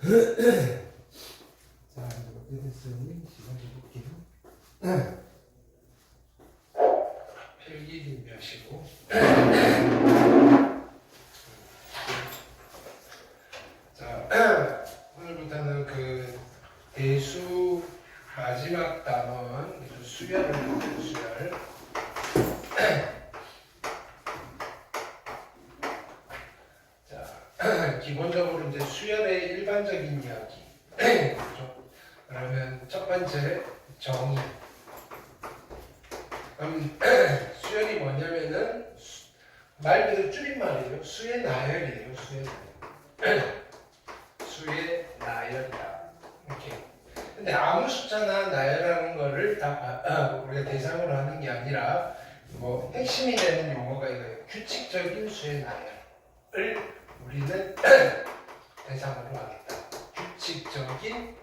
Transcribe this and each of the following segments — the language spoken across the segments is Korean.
자, 이제 어떻게 됐으니 시간 볼게요. 필기 준비하시고. 자, 오늘부터는 그 대수 마지막 단원 수열을 볼게요. 수열. 자, 기본적으로 이제 수열의 일반적인 이야기. 그렇죠? 그러면 첫 번째 정의. 그럼 수열이 뭐냐면은 말 그대로 줄임말이에요. 수의 나열이에요. 수의 나열. 수의 나열이다. 이렇게. 근데 아무 숫자나 나열하는 거를 다 우리가 대상으로 하는 게 아니라 뭐 핵심이 되는 용어가 이거예요. 규칙적인 수의 나열을 우리는 대상으로 하겠다. 규칙적인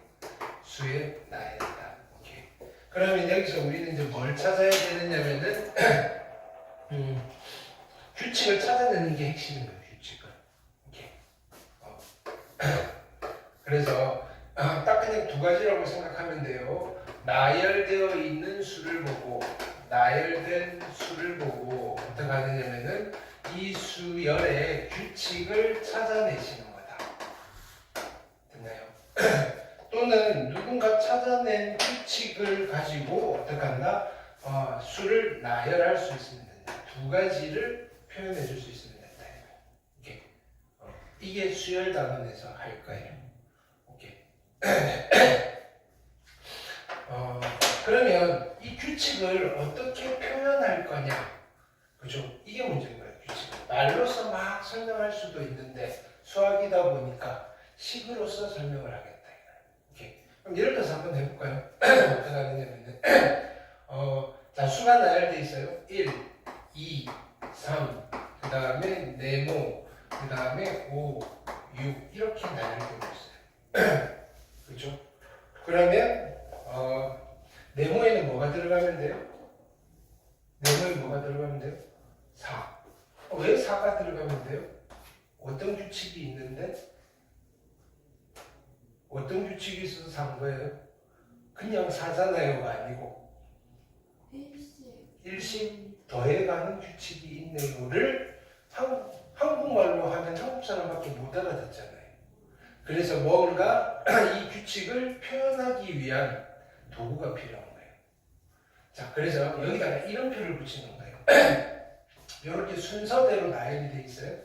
수의 나열이다. 오케이. 그러면 여기서 우리는 이제 뭘 찾아야 되느냐면은 규칙을 찾아내는 게 핵심인 거예요. 규칙을. 오케이. 그래서 딱 그냥 두 가지라고 생각하면 돼요. 나열되어 있는 수를 보고 나열된 수를 보고 어떻게 하느냐면은 이 수열의 규칙을 찾아내시는 거다. 됐나요? 또는 누군가 찾아낸 규칙을 가지고 어떻게 한다? 수를 나열할 수 있으면 된다. 두 가지를 표현해 줄 수 있으면 된다. 오케이. 이게 수열 단원에서 할 거예요. 오케이. 그러면 이 규칙을 어떻게 표현할 거냐? 그죠? 이게 문제인 거예요. 규칙을 말로서 막 설명할 수도 있는데 수학이다 보니까 식으로서 설명을 하겠다. 오케이. 그럼 예를 들어서 한번 해볼까요? 어떻게 하느냐면은 자, 수가 나열돼 있어요. 1, 2, 3, 그 다음에 네모, 그 다음에 5, 6 이렇게 나열되어 있어요. 그렇죠? 그러면 네모에는 뭐가 들어가면 돼요? 네모에 뭐가 들어가면 돼요? 4. 왜 4가 들어가면 돼요? 어떤 규칙이 있는데? 어떤 규칙이 있어서 산 거예요? 그냥 4잖아요가 아니고 일씩 더해가는 규칙이 있네요를 한국말로 하면 한국 사람밖에 못 알아듣잖아요. 그래서 뭔가 이 규칙을 표현하기 위한 도구가 필요한 거예요. 자, 그래서 여기다가 이름표를 붙이는 거예요. 이렇게 순서대로 나열이 돼 있어요.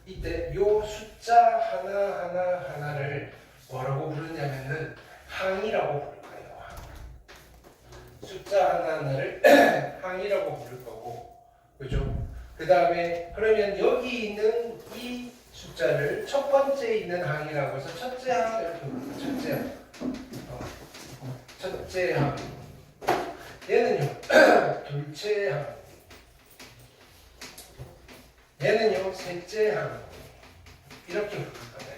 이때 요 숫자 하나를 뭐라고 부르냐면은 항이라고 부를 거예요. 숫자 하나를 항이라고 부를 거고, 그죠? 그 다음에 그러면 여기 있는 이 숫자를 첫 번째 있는 항이라고 해서 첫째 항 이렇게 부릅니다. 첫째 항. 첫째 항. 얘는요, 둘째 항. 얘는요, 셋째 항. 이렇게 부를 거다.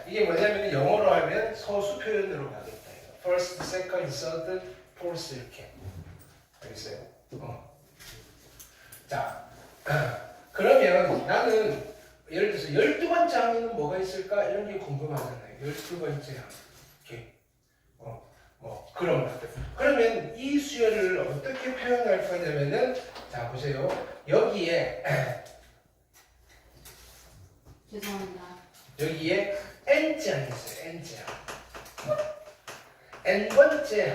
이게 뭐냐면 영어로 하면 서수 표현으로 가겠다. First, second, third, fourth 이렇게. 알겠어요? 자, 그러면 나는 예를 들어서 12번째 항에는 뭐가 있을까? 이런 게 궁금하잖아요. 12번째 항. 이렇게. 그런 것들. 그러면 이 수열을 어떻게 표현할 거냐면은, 자, 보세요. 여기에, 죄송합니다. 여기에 n째 항이 있어요. n째 항. n번째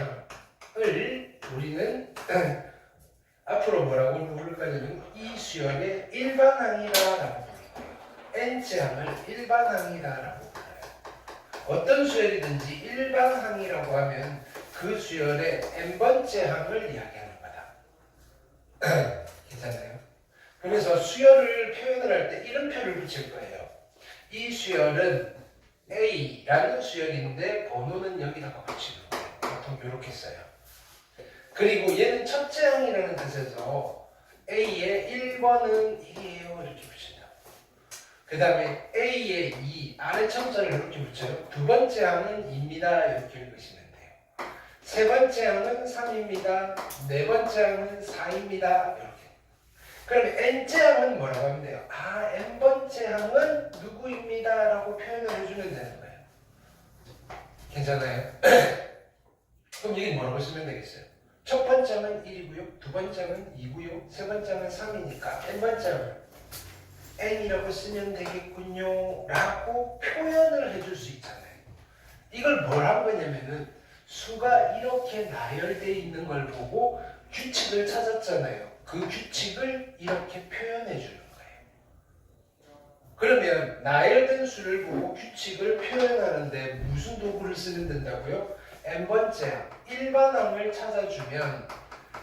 항을 우리는 앞으로 뭐라고 부를 거냐면 이 수열의 일반항이다라고 부를 거예요. n째 항을 일반항이다라고 불러요. 어떤 수열이든지 일반항이라고 하면 그 수열의 n번째 항을 이야기하는 거다. 괜찮아요? 그래서 수열을 표현을 할 때 이름표를 붙일 거예요. 이 수열은 A라는 수열인데 번호는 여기다가 붙이는 거예요. 보통 이렇게 써요. 그리고 얘는 첫째 항이라는 뜻에서 A의 1번은 이게요 이렇게 붙인다. 그 다음에 A의 2 아래 첨자를 이렇게 붙여요. 두 번째 항은 2입니다 이렇게 읽으시면 돼요. 세 번째 항은 3입니다. 네 번째 항은 4입니다 이렇게. 그럼 n째 항은 뭐라고 하면 돼요? 아, n번째 항은 누구입니다 라고 표현을 해주면 되는 거예요. 괜찮아요? 그럼 여기 뭐라고 쓰면 되겠어요? 첫 번째 항은 1이고요, 두 번째 항은 2고요, 세 번째 항은 3이니까 n번째 항을 n이라고 쓰면 되겠군요 라고 표현을 해줄 수 있잖아요. 이걸 뭘 한 거냐면은 수가 이렇게 나열되어 있는 걸 보고 규칙을 찾았잖아요. 그 규칙을 이렇게 표현해 주는 거예요. 그러면 나열된 수를 보고 규칙을 표현하는데 무슨 도구를 쓰면 된다고요? n번째 일반항을 찾아주면,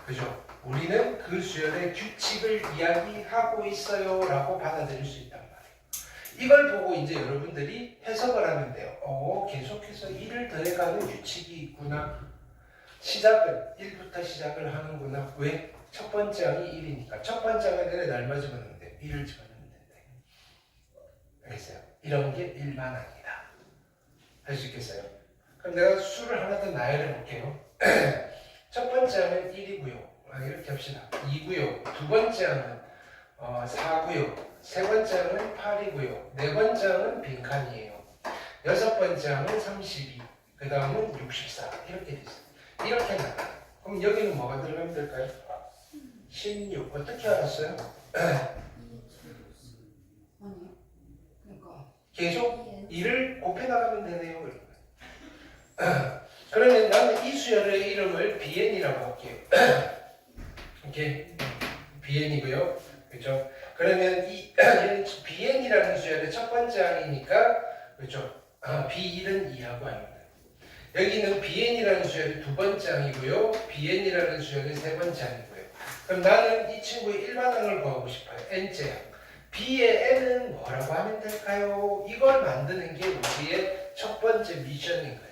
그죠? 우리는 그 수열의 규칙을 이야기하고 있어요 라고 받아들일 수 있단 말이에요. 이걸 보고 이제 여러분들이 해석을 하면 돼요. 계속해서 1을 더해가는 규칙이 있구나. 시작을 1부터 시작을 하는구나. 왜? 첫 번째 항이 1이니까 첫 번째 항에 내가 날 집어넣으면 돼. 1을 집어넣으면 된대. 알겠어요? 이런 게 일반항이다. 할 수 있겠어요? 그럼 내가 수를 하나 더 나열해 볼게요. 첫 번째 항은 1이고요. 이렇게 합시다. 2고요. 두 번째 항은 4고요. 세 번째 항은 8이고요. 네 번째 항은 빈칸이에요. 여섯 번째 항은 32. 그 다음은 64. 이렇게 돼 있어요. 이렇게 나가요. 그럼 여기는 뭐가 들어가면 될까요? 16. 어떻게 알았어요? 계속 2를 곱해 나가면 되네요. 그러면 나는 이 수열의 이름을 bn이라고 할게요. 이렇게 bn이고요. 그렇죠? 그러면 이 bn이라는 수열의 첫 번째 항이니까, 그렇죠? b1은 2하고 합니다. 여기는 bn이라는 수열의 두 번째 항이고요. bn이라는 수열의 세 번째 항이고요. 그럼 나는 이 친구의 일반항을 구하고 싶어요. n째 항. b의 n은 뭐라고 하면 될까요? 이걸 만드는 게 우리의 첫 번째 미션인 거예요.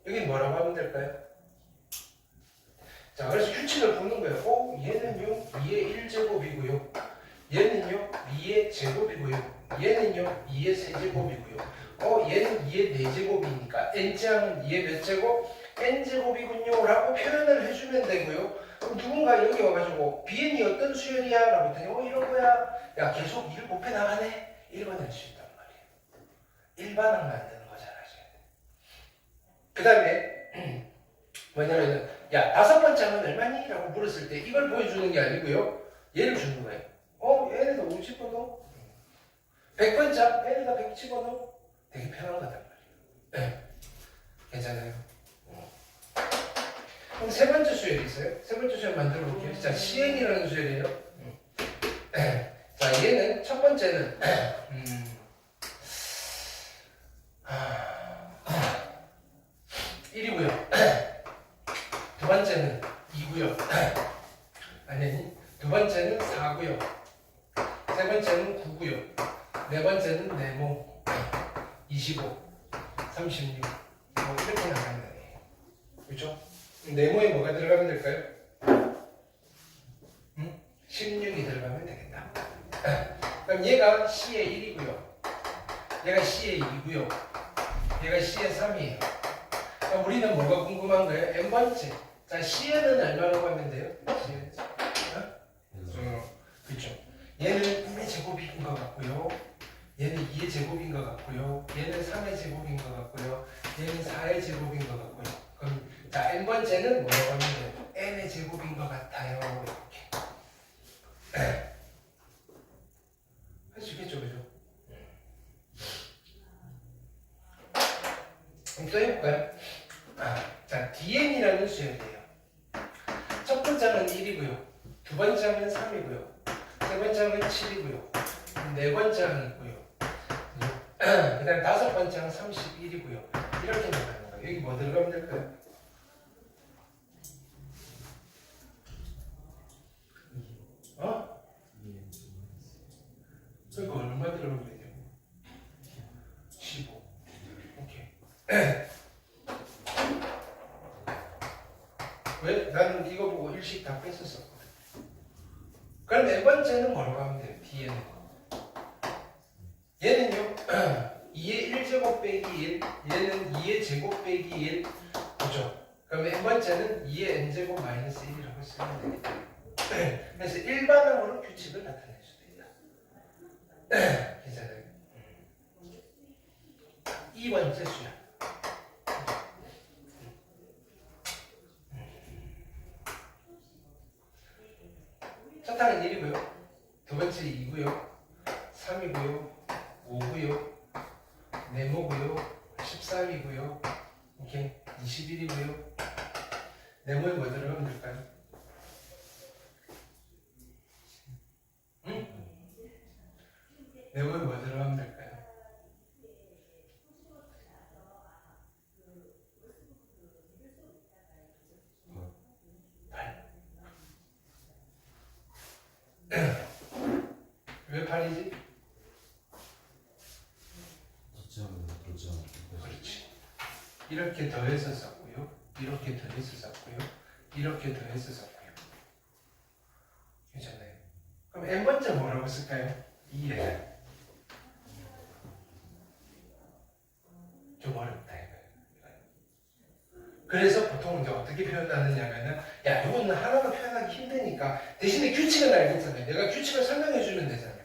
여기 뭐라고 하면 될까요? 자, 그래서 규칙을 보는 거예요. 얘는요 2의 1제곱이고요. 얘는요 2의 제곱이고요. 얘는요 2의 세제곱이고요. 얘는 2의 4제곱이니까 n째 항은 2의 몇 제곱? n제곱이군요 라고 표현을 해주면 되고요. 그럼 누군가 여기 와가지고 bn이 어떤 수열이야? 라고 했더니 이런 거야. 야, 계속 1 곱해 나가네? 읽어낼 수 있단 말이에요. 일반항 만드는 거 잘하셔야 돼요. 그 다음에 뭐냐면은 야, 다섯 번째 항은 얼마니? 라고 물었을 때 이걸 보여주는 게 아니고요. 얘를 주는 거예요. 얘네다 5 집어넣어. 100번째 항, 얘네다 100 집어넣어. 되게 편한 거단 말이에요. 괜찮아요? 그럼 세 번째 수열이 있어요. 세 번째 수열 만들어 볼게요. 자, cn이라는 수열이에요. 자, 얘는 첫 번째는 1이고요. 두 번째는 2고요. 아니, 두 번째는 4고요. 세 번째는 9고요. 네 번째는 네모 25, 36 이렇게 나가는 거예요. 그렇죠? 네모에 뭐가 들어가면 될까요? 16이 들어가면 되겠다. 그럼 얘가 C의 1이고요. 얘가 C의 2고요. 얘가 C의 3이에요. 그럼 우리는 뭐가 궁금한 거예요? n번째. 자, C에는 얼마라고 하면 돼요? C는? 그렇죠. 얘는 1의 제곱인 것 같고요. 얘는 2의 제곱인 것 같고요. 얘는 3의 제곱인 것 같고요. 얘는 4의 제곱인 것 같고요. 그럼 자, n번째는 뭐라고 하면 돼요? n의 제곱인 것 같아요. 이렇게. 할 수 있겠죠, 그죠? 그럼 또 해볼까요? 자, dn이라는 수열이에요. 첫 번째 항은 1이고요. 두 번째 항은 3이고요. 세 번째 항은 7이고요. 네 번째 항이고요. 그 다음에 다섯 번째 항은 31이고요. 이렇게 나가는 거예요. 여기 뭐 들어가면 될까요? 그러니까 얼마 들어가면 되죠? 15. 오케이. 왜? 나는 이거 보고 일식 다 뺐었었거든. 그럼 네 번째는 뭐라고 하면 돼요? dn은. 얘는요 2의 1제곱 빼기 1, 얘는 2의 제곱 빼기 1. 그죠? 그럼 네 번째는 2의 n제곱 마이너스 1이라고 쓰면 되겠다. 그래서 일반항으로 규칙을 나타낼 수도 있다. 괜찮아요. 2번째 수열. 첫 항은 1이고요. 두 번째 2고요. 3이고요. 5고요. 네모고요. 13이고요. 이렇게 21이고요. 네모에 뭐 들어가면 될까요? 응? 네모에 뭐 들어가면 될까요? 왜 8이지? 그렇지. 이렇게 더해서 썼고요. 이렇게 더해서 썼고요. 이렇게 더해서 썼고요. 괜찮나요? 그럼 n번째 뭐라고 쓸까요? 2에. 좀 어렵다 이거예요. 그래서 보통 이제 어떻게 표현하느냐면은 야 이거는 하나로 표현하기 힘드니까 대신에 규칙은 알겠잖아요. 내가 규칙을 설명해 주면 되잖아요.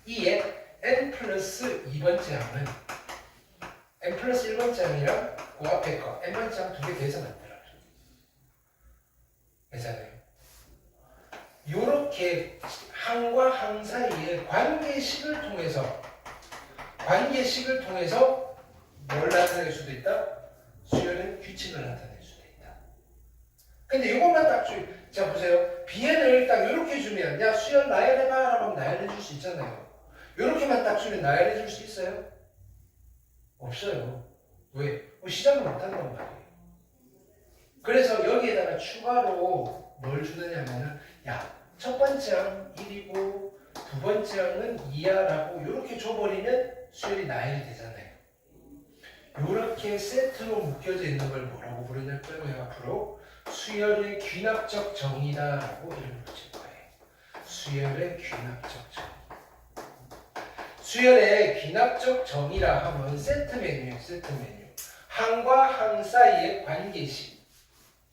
2에 n 플러스 2번째 항은 n 플러스 1번째 항이랑 그 앞에 거 n번째 항 두 개 더해서 만들어요. 괜찮아요? 요렇게 항과 항 사이의 관계식을 통해서 뭘 나타낼 수도 있다? 수열의 규칙을 나타낼 수도 있다. 근데 이것만 딱 자 보세요. bn을 딱 이렇게 주면 야 수열 나열해봐 라고 하면 나열해 줄 수 있잖아요. 이렇게만 딱 주면 나열해 줄 수 있어요? 없어요. 왜? 시작을 못한단 말이에요. 그래서 여기에다가 추가로 뭘 주느냐면은 야 첫 번째 항 1이고 두 번째 항은 2야 라고 이렇게 줘버리면 수열이 나열이 되잖아요. 이렇게 세트로 묶여져 있는 걸 뭐라고 부르냐고요? 앞으로 수열의 귀납적 정의다 라고 이름을 붙일 거예요. 수열의 귀납적 정의. 수열의 귀납적 정의라 하면 세트 메뉴예요. 세트 메뉴. 항과 항 사이의 관계식.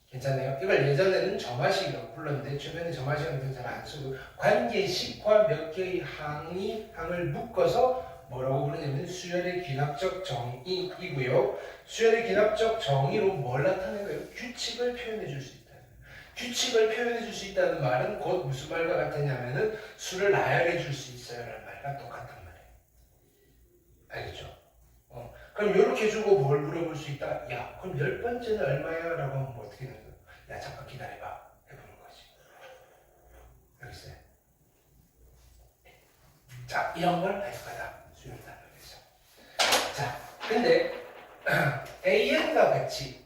괜찮아요? 이걸 예전에는 점화식이라고 불렀는데 최근에 점화식은 잘 안 쓰고 관계식과 몇 개의 항을 묶어서 뭐라고 부르냐면 수열의 귀납적 정의이고요. 수열의 귀납적 정의로 뭘 나타내는 거예요? 규칙을 표현해 줄 수 있다. 규칙을 표현해 줄 수 있다는 말은 곧 무슨 말과 같으냐면은 수를 나열해 줄 수 있어요 라는 말과 똑같단 말이에요. 알겠죠? 그럼 이렇게 주고 뭘 물어볼 수 있다? 야 그럼 10번째는 얼마야? 라고 하면 뭐 어떻게 되는 거야? 야 잠깐 기다려봐 해보는 거지. 알겠어요? 자 이런 걸 할 거다. 수열 단어에서. 자 근데 AN과 같이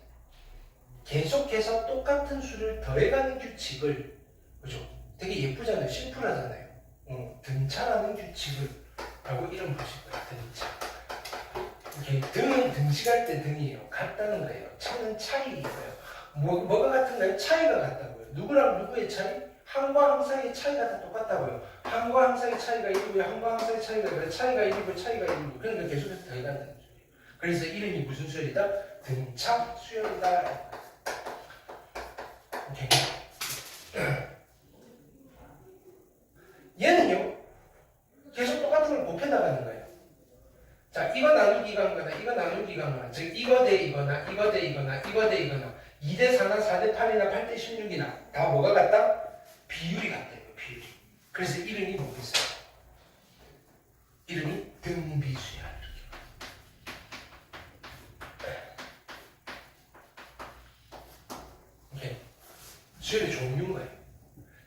계속해서 똑같은 수를 더해가는 규칙을 그죠? 되게 예쁘잖아요. 심플하잖아요. 등차라는 규칙을 라고 이름 붙일 거야. 등차. 이렇게 등은 등식할 때 등이에요. 같다는 거예요. 차는 차이예요. 뭐가 같은가요? 차이가 같다고요. 누구랑 누구의 차이? 항과 항 사이의 차이가 다 똑같다고요. 항과 항 사이의 차이가 1이고요. 항과 항 사이의 차이가 1이고 차이가 1이고 그러니까 계속해서 더해간다는 소리예요. 그래서 이름이 무슨 수열이다? 등차 수열이다. 오케이. 얘는요. 계속 똑같은 걸 곱해 나가는 거예요. 자, 이거 나누기가 한 거나 이거 나누기가 한 거나 즉 이거 대 이거나 이거 대 이거나 이거 대 이거나 2대 4나 4대 8이나 8대 16이나 다 뭐가 같다? 비율이 같대요. 비율이. 그래서 이름이 뭐겠어요? 이름이 등비수열. 이렇게 수열의 종류인 거예요.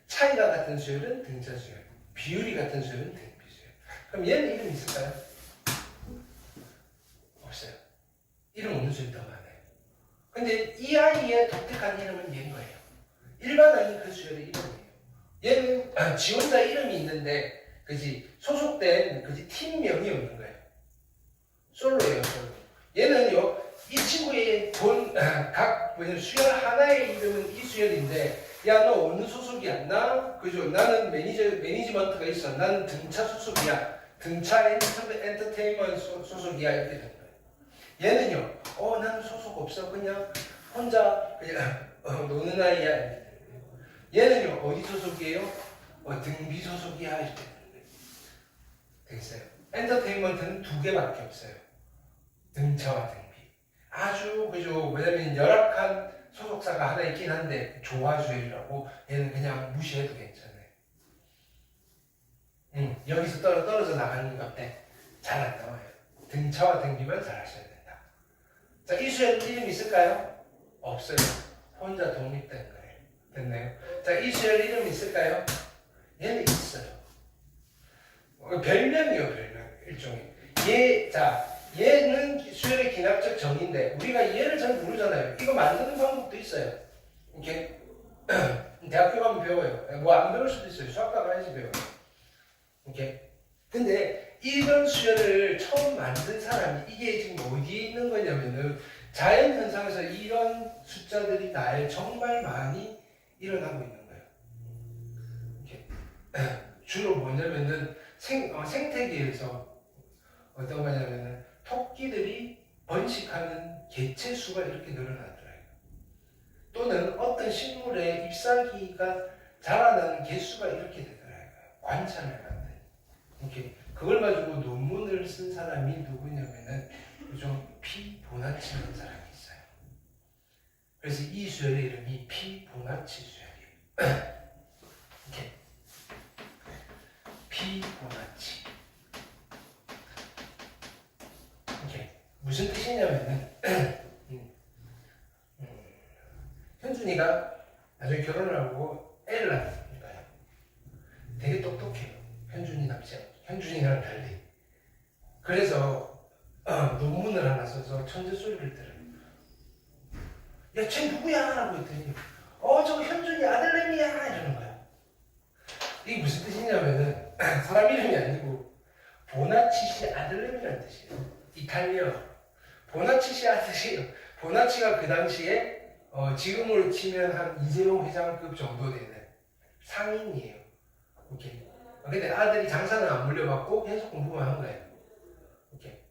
차이가 같은 수열은 등차 수열, 비율이 같은 수열은 등비수열. 그럼 얘는 이름 있을까요? 없어요. 이름 없는 수열이 더 많아요. 근데 이 아이의 독특한 이름은 얘인 거예요. 일반 아이 그 수열의 이름이에요. 얘는 지 혼자 이름이 있는데 그지 소속된 그지 팀명이 없는 거예요. 솔로예요. 솔로. 얘는요 이 친구의 각 수열 하나의 이름은 이 수열인데 야 너 어느 소속이야? 나 그죠? 나는 매니지먼트가 있어. 나는 등차 소속이야. 등차 엔터테인먼트 소속이야 이렇게 되는 거예요. 얘는요 나는 소속 없어. 그냥 혼자 그냥 노는 아이야. 얘는요 어디 소속이에요? 등비 소속이야 이렇게 되겠어요. 엔터테인먼트는 두 개밖에 없어요. 등차와 등비. 아주 그죠. 왜냐면 열악한 소속사가 하나 있긴 한데 조화수열이라고 얘는 그냥 무시해도 괜찮아요. 여기서 떨어져 나가는 건데 잘 안 나와요. 등차와 등비만 잘 하셔야 된다. 자, 이 수열은 이름 있을까요? 없어요. 혼자 독립된 거예요. 됐나요? 자, 이 수열 이름 있을까요? 얘는 있어요. 별명이요, 별명. 일종의. 얘는 수열의 기납적 정의인데 우리가 얘를 잘 모르잖아요. 이거 만드는 방법도 있어요. 이렇게 대학교 가면 배워요. 뭐 안 배울 수도 있어요. 수학과 가야지 배워요. 이렇게. 근데 이런 수열을 처음 만든 사람이 이게 지금 어디에 있는 거냐면은 자연 현상에서 이런 숫자들이 나에 정말 많이 일어나고 있는 거예요. 이렇게. 주로 뭐냐면은 생태계에서 어떤 거냐면은 토끼들이 번식하는 개체 수가 이렇게 늘어나더라고요. 또는 어떤 식물의 잎사귀가 자라나는 개수가 이렇게 되더라고요. 관찰을 하면. 이렇게 그걸 가지고 논문을 쓴 사람이 누구냐면은 좀 피보나치라는 사람이 있어요. 그래서 이 수열의 이름이 피보나치 수열이에요. 이렇게 피보나치. 이렇게 무슨 뜻이냐면은 현준이가 나중에 결혼을 하고 애를 낳으니까요. 되게 똑똑해요. 현준이랑 달리. 그래서 논문을 하나 써서 천재 소리를 들어요. 야, 쟤 누구야? 라고 했더니 저거 현준이 아들내미야 이러는 거야. 이게 무슨 뜻이냐면은 사람 이름이 아니고 보나치시 아들내미라는 뜻이에요. 이탈리아 보나치시 아들이에요. 보나치가 그 당시에 지금으로 치면 한 이재용 회장급 정도 되는 상인이에요. 이렇게. 근데 아들이 장사는 안 물려받고 계속 공부만 한 거예요. 이렇게.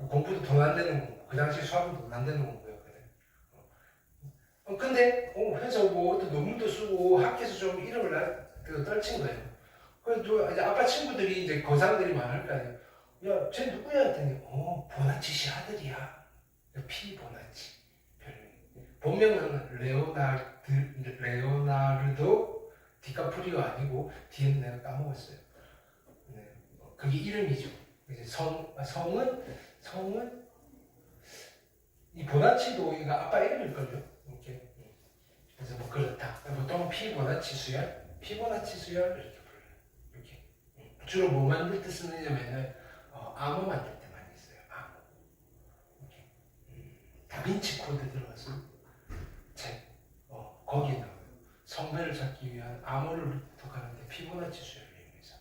공부도 돈 안 되는 공부. 그 당시 수학은 돈 안 되는 공부였거든. 근데 해서 뭐 논문도 쓰고 학교에서 좀 이름을 떨친 거예요. 그래서 이제 아빠 친구들이 이제 거상들이 많을 거 아니에요. 야, 쟤 누구야? 했더니 보나치 씨 아들이야. 피보나치. 본명은 레오나르도 디카프리오 아니고 뒤에는 내가 까먹었어요. 네. 그게 이름이죠. 이제 성은 이 보나치도 이거 아빠 이름일걸요. 이렇게. 그래서 뭐 그렇다. 보통 피보나치 수열, 피보나치 수열 이렇게 불러요. 이렇게. 주로 뭐 만들 때 쓰느냐면은 암호 만들 때 많이 써요. 암호. 이렇게. 다빈치 코드 들어가서 거기에 나와요. 성배를 찾기 위한 암호를 독하는데 피보나치 수열을 이용해서.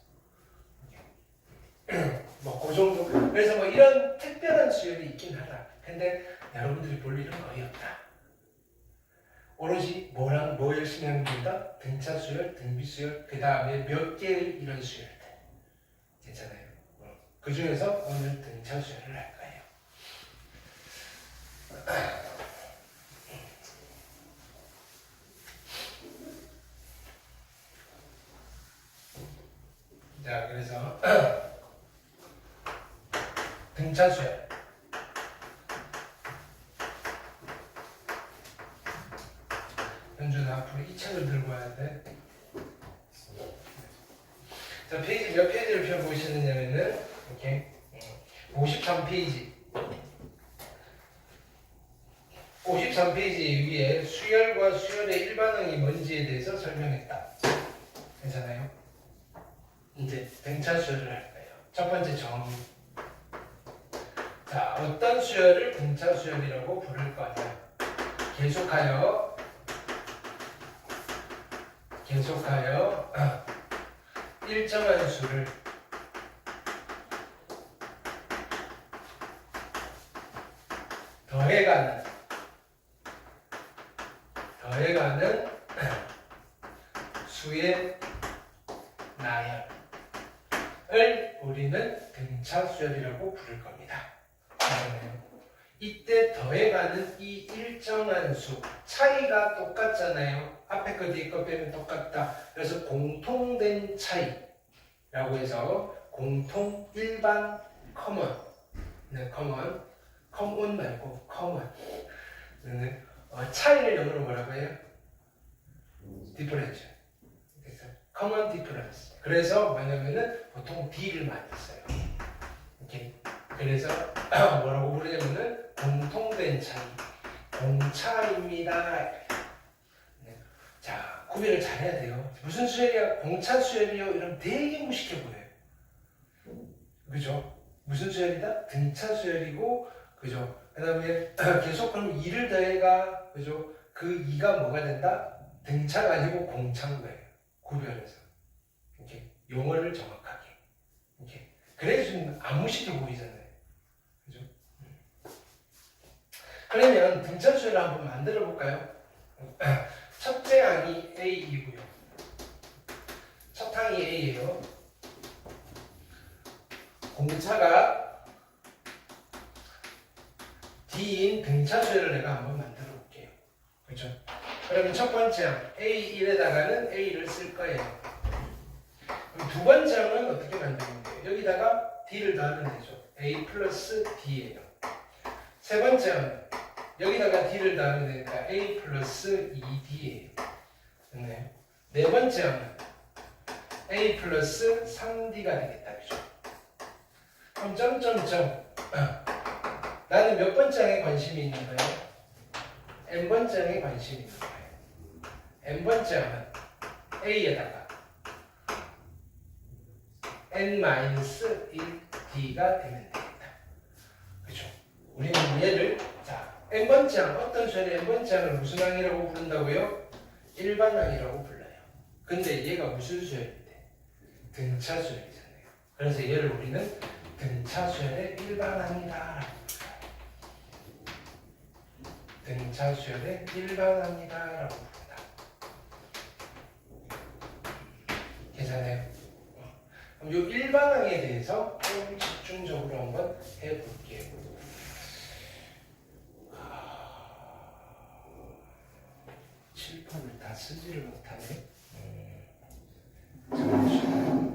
뭐 그 정도. 그래서 뭐 이런 특별한 수열이 있긴 하다. 근데 여러분들이 볼 일은 거의 없다. 오로지 뭐 열심히 하는 겁니다. 등차 수열, 등비 수열, 그 다음에 몇 개의 이런 수열들. 괜찮아요. 그 중에서 오늘 등차 수열을 할 거예요. 자, 그래서 등차 수열. 현주는 앞으로 이 책을 들고 와야 돼. 자, 페이지 몇 페이지를 펴보시느냐면은 이렇게 53페이지. 53페이지 위에 수열과 수열의 일반항이 뭔지에 대해서 설명했다. 괜찮아요? 이제 등차 수열을 할 거예요. 첫 번째 정의. 자, 어떤 수열을 등차 수열이라고 부를 거냐. 계속하여 일정한 수를 더해가는 수의 나열을 우리는 등차 수열이라고 부를 겁니다. 이때 더해가는 이 일정한 수 차이가 똑같잖아요. 앞에 거 뒤에 거 빼면 똑같다. 그래서 공통된 차이라고 해서 공통 일반 커먼 네, 커먼 말고 커먼 차이를 영어로 뭐라고 해요? 디퍼런셜. 그래서 커먼 디퍼런스. 그래서 뭐냐면은 보통 D를 많이 써요. 오케이. 그래서 뭐라고 부르냐면은 공통된 차이, 공차입니다. 네. 자, 구별을 잘해야 돼요. 무슨 수열이야? 공차 수열이요? 이러면 되게 무식해 보여요. 그죠? 무슨 수열이다? 등차 수열이고, 그죠? 그 다음에 계속 그럼 2를 더해가, 그죠? 그 2가 뭐가 된다? 등차가 아니고 공차인 거예요. 구별해서. 이렇게 용어를 정확하게. 이렇게. 그래서 좀 안 무식해 보이잖아요. 그죠? 그러면 등차 수열을 한번 만들어 볼까요? 첫째 항이 A이고요. 첫 항이 A예요. 공차가 D인 등차 수열을 내가 한번 만들어 볼게요. 그렇죠? 그러면 첫 번째 항 A1에다가는 A를 쓸 거예요. 그럼 두 번째 항은 어떻게 만드는 거예요? 여기다가 D를 더하면 되죠. A 플러스 D예요. 세 번째 항은 여기다가 D를 더하면 되니까 A 플러스 2D예요. 됐나요? 네 번째 항은 A 플러스 3D가 되겠다. 그죠? 그럼 점점점 나는 몇 번째 항에 관심이 있는 거예요? n번째 항에 관심이 있는 거예요. n번째 항은 A에다가 n-1D가 되면 되겠다. 그죠? 우리는 얘를 자 n번째 항 어떤 수열의 n번째 항을 무슨 항이라고 부른다고요? 일반항이라고 불러요. 근데 얘가 무슨 수열인데? 등차 수열이잖아요. 그래서 얘를 우리는 등차 수열의 일반항이다. 등차 수열의 일반항이다라고 부른다. 괜찮아요? 그럼 이 일반항에 대해서 좀 집중적으로 한번 해볼게요. 칠판을 다 쓰지를 못하네. 잠시만요.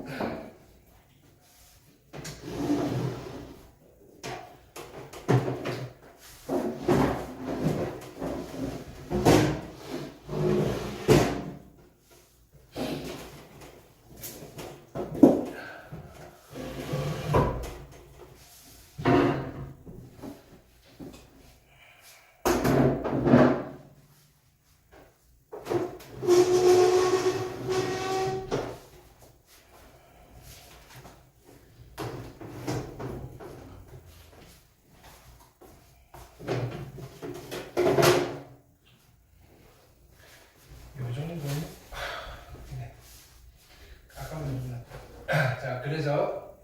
자, 그래서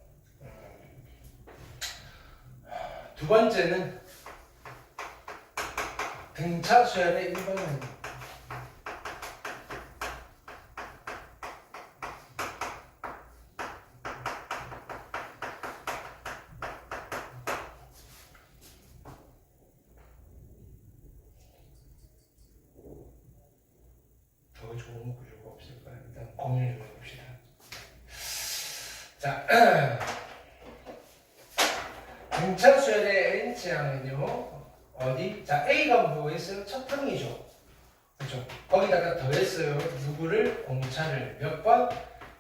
두 번째는 등차 수열의 1번은 더 좋은 구조가 없을까요? 일단 고민을 해봅시다. 자, 등차 수열의 n치 항은요 어디? 자, A가 뭐였어요? 첫 항이죠. 그렇죠? 거기다가 더했어요. 누구를? 공차를 몇 번?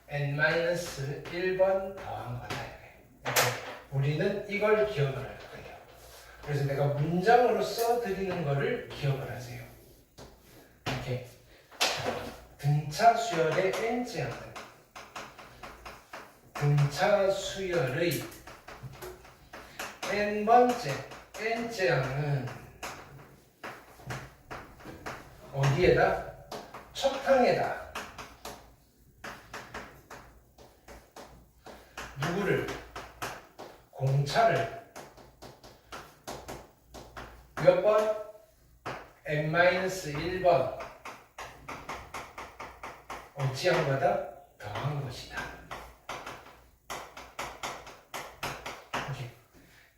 n-1번 더한 거다. 이렇게. 우리는 이걸 기억을 할 거예요. 그래서 내가 문장으로 써드리는 거를 기억을 하세요. 이렇게. 등차 수열의 n치 항은 등차 수열의 n번째 n째 항은 어디에다? 첫 항에다 누구를? 공차를 몇 번? n-1번 어찌한 거다? 더한 것이다.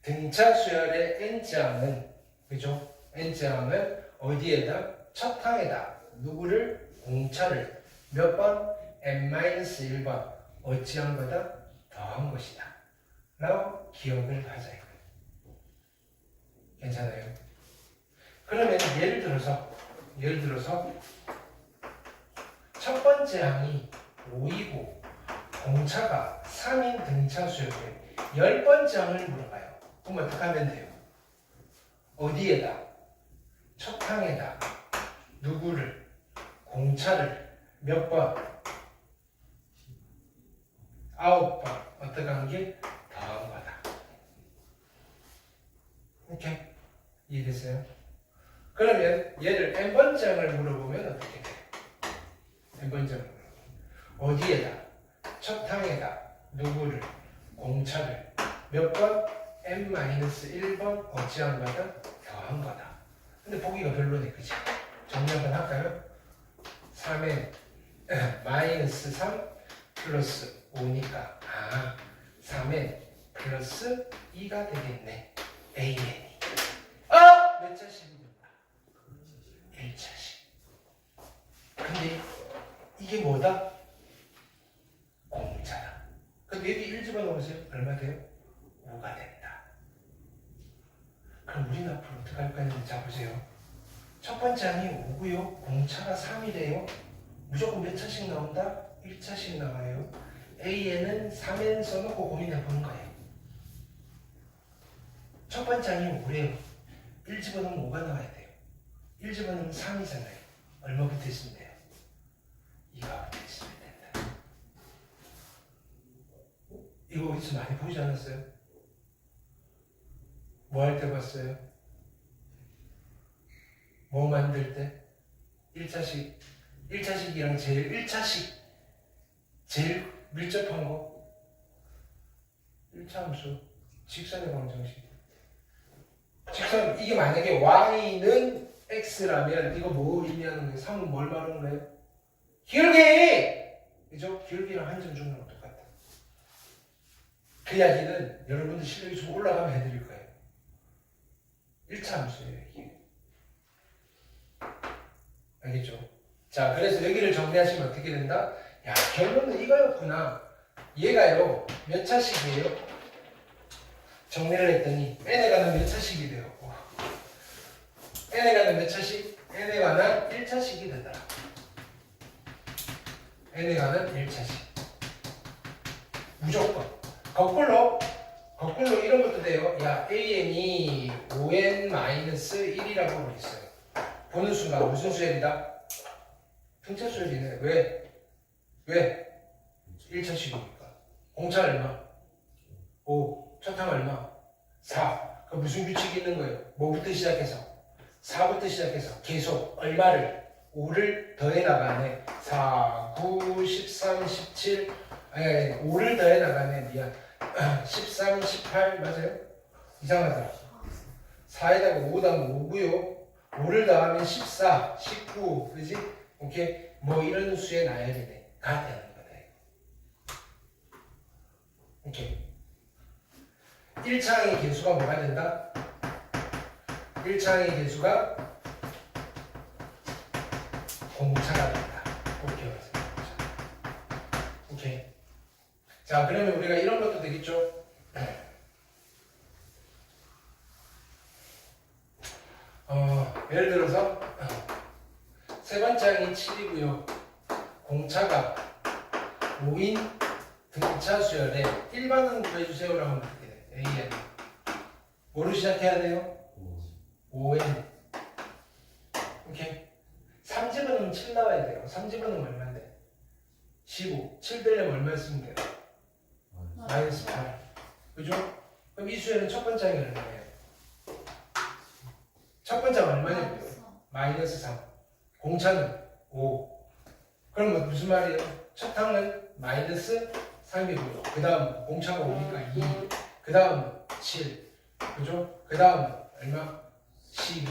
등차 수열의 n째 항은 그죠? n장은 어디에다? 첫 항에다 누구를? 공차를 몇 번? n-1번 어찌한 거다? 더한 것이다 라고 기억을 하자. 괜찮아요? 그러면 예를 들어서 첫 번째 항이 5이고 공차가 3인 등차수였는데 10번째 항을 물어봐요. 그럼 어떻게 하면 돼요? 어디에다? 첫 항에다 누구를? 공차를 몇 번? 9번 어떻게 한 게? 더한 거다. 이렇게 이해됐어요? 그러면 얘를 n번째 항을 물어보면 어떻게 돼요? n번째 항을 물어보면 어디에다? 첫 항에다 누구를? 공차를 몇 번? n-1번 어찌한 거다? 더한 거다. 근데 보기가 별로네, 그치? 정리 한번 할까요? 3n 마이너스 3 플러스 5니까 3n 플러스 2가 되겠네. an이 몇 차식입니까? 1차식. 근데 이게 뭐다? 공차다. 근데 여기 1 집어넣으세요. 얼마 돼요? 5가 된다. 그럼 우리는 앞으로 어떻게 할 거냐? 자, 보세요. 첫 번째 항이 5고요. 공차가 3이래요. 무조건 몇 차씩 나온다? 1차씩 나와요. A에는 3n 써놓고 고민해보는 거예요. 첫 번째 항이 5래요. 1 집어넣으면 5가 나와야 돼요. 1 집어넣으면 3이잖아요. 얼마 붙어 있으면 돼요? 2가 붙어 있으면 된다. 이거 어디서 많이 보이지 않았어요? 뭐 할 때 봤어요? 뭐 만들 때? 1차식이랑 제일 1차식 제일 밀접한 거 1차 함수 직선의 방정식. 직선 이게 만약에 y는 x라면 이거 뭐 의미하는 거예요? 3은 뭘 말하는 거예요? 기울기! 그죠? 기울기랑 한 점 주는 거 똑같다. 그 이야기는 여러분들 실력이 좀 올라가면 해드릴 거예요. 1차 함수예요 이게. 알겠죠? 자, 그래서 여기를 정리하시면 어떻게 된다? 야, 결론은 이거였구나. 얘가요, 몇 차식이에요? 정리를 했더니 n에 관한 몇 차식이 돼요? n에 관한 몇 차식? n에 관한 1차식이 되더라. n에 관한 1차식. 무조건. 거꾸로 이런 것도 돼요. 야, an이 5n-1이라고 그랬어요. 보는 순간 무슨 수열이다? 등차 수열이네. 왜? 1차식이니까. 공차 얼마? 5. 첫항 얼마? 4. 그 무슨 규칙이 있는 거예요? 뭐부터 시작해서? 4부터 시작해서 계속 얼마를? 5를 더해 나가네. 4, 9, 13, 17 아니 5를 더해 나가네. 미안. 13, 18 맞아요? 이상하다. 4에다가 5 더하면 5고요. 5를 더하면 14, 19 그지? 오케이? 뭐 이런 수에 나야 되네. 가 되는 거네. 오케이. 1차항의 개수가 뭐가 된다? 1차항의 개수가 공차가 된다. 꼭 기억하세요. 오케이. 자, 그러면 우리가 이런 것도 되겠죠? 예를 들어서 세 번째 항이 7이고요. 공차가 5인 등차 수열에 일반항 구해주세요라고 하면 어떻게 돼? AN 뭐로 시작해야 돼요? 5N. 오케이. 3집어넣으면 7 나와야 돼요. 3집어넣으면 얼마인데? 15. 7 빼려면 얼마 쓰면 돼요? 마이너스 8. 그죠? 그럼 이 수열은 첫 번째 항이 얼마예요? 첫 번째 항 얼마냐고요? 마이너스 3. 공차는 5. 그럼 무슨 말이에요? 첫 항은 마이너스 3이고요. 그 다음 공차가 5니까 2. 그 다음 7. 그죠? 그 다음 얼마? 12.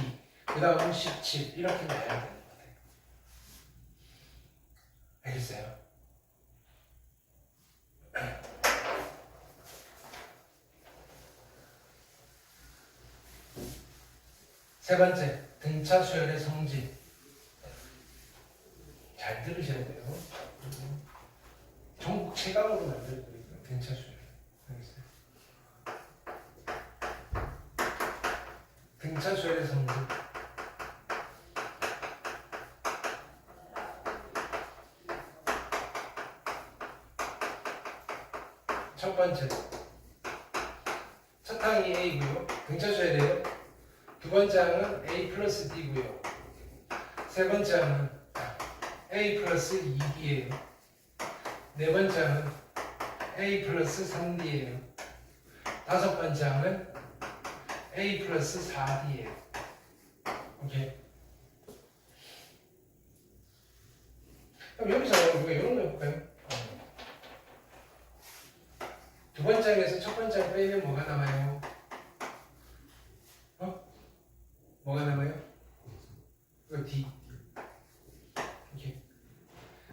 그 다음은 17. 이렇게 나야 되는 거예요. 알겠어요? 세 번째, 등차 수열의 성질. 잘 들으셔야 돼요. 전국 최강으로 만들 거예요. 등차 수열. 알겠어요? 등차 수열의 성질. 첫 번째, 첫 항이 A고요. 등차 수열이에요. 두 번째 항은 A 플러스 D고요. 세 번째 항은 A 플러스 2D예요. 네 번째 항은 A 플러스 3D예요. 다섯 번째 항은 A 플러스 4D예요. 오케이. 그럼 여기서 우리가 이런 거 해볼까요? 두 번째 항에서 첫 번째 항 빼면 뭐가 남아요? 뭐가 남아요? 이거 D. 오케이.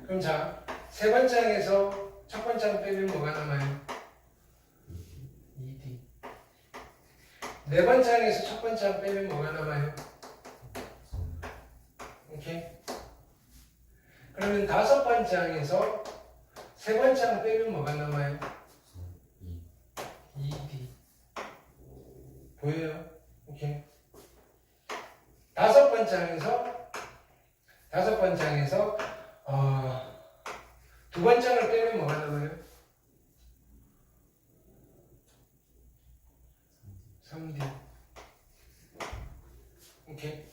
그럼 자, 세 번째 항에서 첫 번째 항 빼면 뭐가 남아요? 2D. 네 번째 항에서 첫 번째 항 빼면 뭐가 남아요? 오케이. 그러면 다섯 번째 항에서 세 번째 항 빼면 뭐가 남아요? 2D. 보여요? 오케이. 다섯 번째 항에서 두 번째 항을 빼면 뭐가 남아요? 3D. 오케이.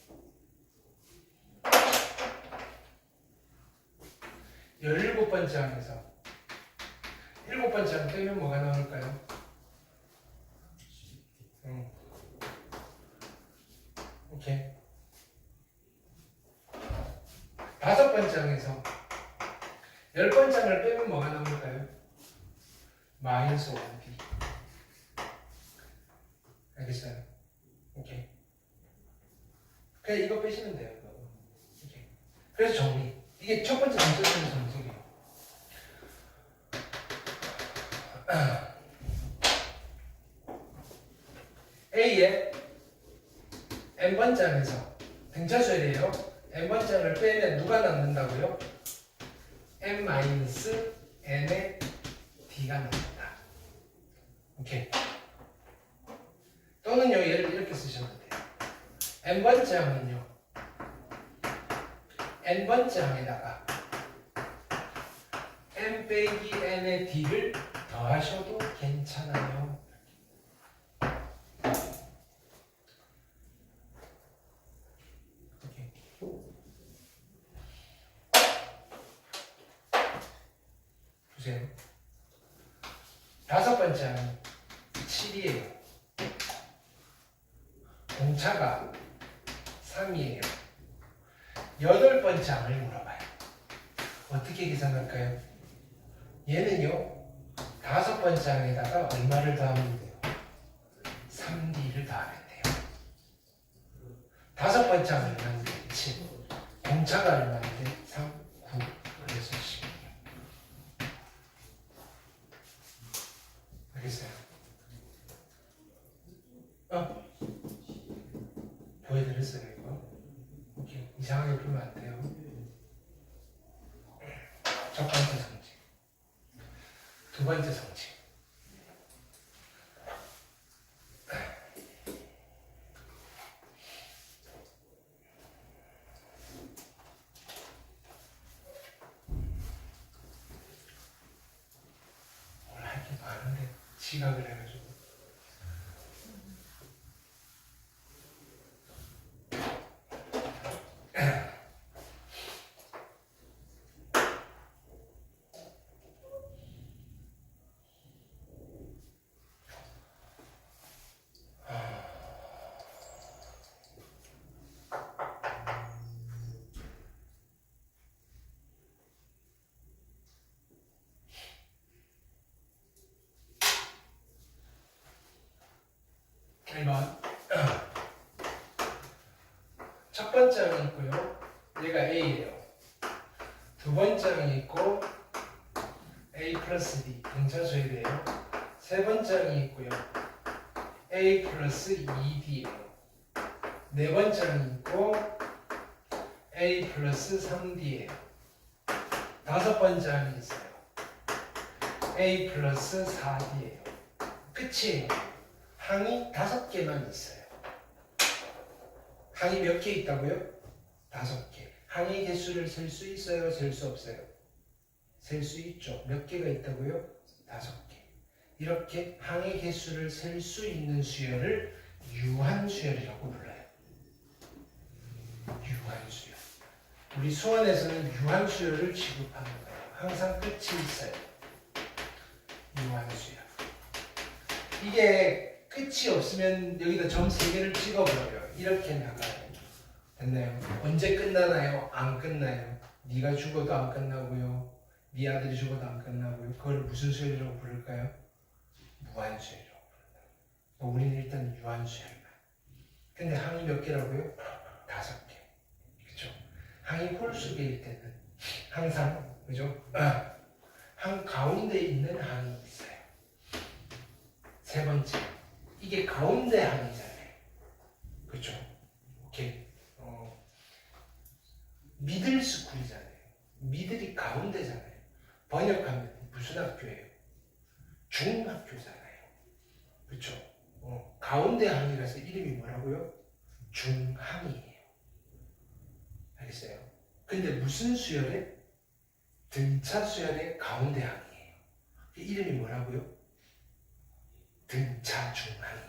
17번째 항에서 일곱 번째 항 빼면 뭐가 나올까요? 오케이. 다섯 번째 항에서 10번째 항을 빼면 뭐가 나올까요? 마이너스 1D. 알겠어요? 오케이. 그냥 이거 빼시면 돼요. 이거. 오케이. 그래서 정리. 이게 첫 번째 정체적인 정석이에요. A의 n번째 항에서 등차수열이에요. n번째 항을 빼면 누가 남는다고요? n-n의 d가 남는다. 오케이. 또는요, 얘를 이렇게 쓰셔도 돼요. n번째 항은요, n번째 항에다가 n 빼기 n의 d를 더하셔도 괜찮아요. 오케이. 보세요. 다섯 번째 항은 7이에요. 공차가 3이에요. 여덟 번째 항을 물어봐요. 어떻게 계산할까요? 얘는요, 다섯 번째 항에다가 얼마를 더하면 돼요? 3D를 더하면 돼요. 다섯 번째 항은 얼마인데? 7. 공차가 얼마인데? 3, 9. 그래서 10이에요. 알겠어요? 보여드렸어요, 이거? 오케이. 이상하게 풀면 안 돼요. 첫 번째 성질. 두 번째 성질. 뭘 할 게 많은데 지각을 해가지고. 첫 번째 항이 있고요. 얘가 A예요. 두 번째 항이 있고 A 플러스 D 등차수열이에요. 세 번째 항이 있고요. A 플러스 2D예요. 네 번째 항이 있고 a 플러스 3d예요. 다섯 번째 항이 있어요. a 플러스 4d예요. 끝이에요. 항이 5개만 있어요. 항이 몇 개 있다고요? 5개. 항의 개수를 셀 수 있어요? 셀 수 없어요? 셀 수 있죠. 몇 개가 있다고요? 5개. 이렇게 항의 개수를 셀 수 있는 수열을 유한수열이라고 불러요. 유한수열. 우리 수원에서는 유한수열을 취급하는 거예요. 항상 끝이 있어요. 유한수열. 이게 끝이 없으면 여기다 점 3개를 찍어버려요. 이렇게 나가요. 됐나요? 언제 끝나나요? 안 끝나요. 네가 죽어도 안 끝나고요. 네 아들이 죽어도 안 끝나고요. 그걸 무슨 수열이라고 부를까요? 무한수열이라고 부른다. 우리는 일단 유한수열만. 근데 항이 몇 개라고요? 5개. 그렇죠? 항이 홀수개일 때는 항상 그죠? 항 가운데 있는 항이 있어요. 세 번째, 이게 가운데 항이잖아요. 그렇죠? 오케이. 미들 스쿨이잖아요. 미들이 가운데잖아요. 번역하면 무슨 학교예요? 중학교잖아요. 그렇죠? 가운데 항이라서 이름이 뭐라고요? 중항이에요. 알겠어요? 근데 무슨 수열에? 등차 수열의 가운데 항이에요. 이름이 뭐라고요? 등차 중항이에요.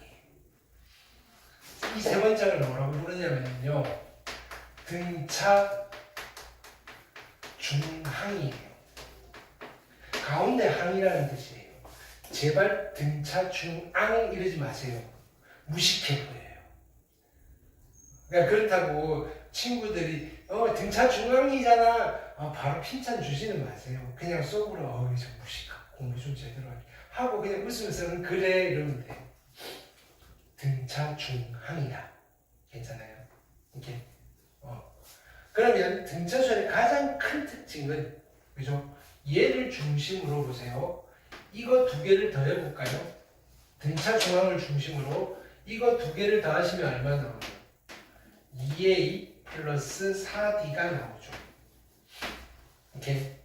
이 세 번째를 뭐라고 부르냐면요, 등차 중항이에요. 가운데 항이라는 뜻이에요. 제발 등차 중앙 이러지 마세요. 무식해 보여요. 그러니까 그렇다고 친구들이 등차 중앙이잖아, 바로 핀찬 주지는 마세요. 그냥 속으로 저 무식하고 공부 좀 제대로 하고 그냥 웃으면서 그래 이러면 돼요. 등차 중항이다. 괜찮아요? 이렇게. 그러면 등차수열의 가장 큰 특징은, 그죠? 얘를 중심으로 보세요. 이거 2개를 더해볼까요? 등차 중앙을 중심으로 이거 2개를 더하시면 얼마 나오죠? 2a 플러스 4d가 나오죠. 오케이?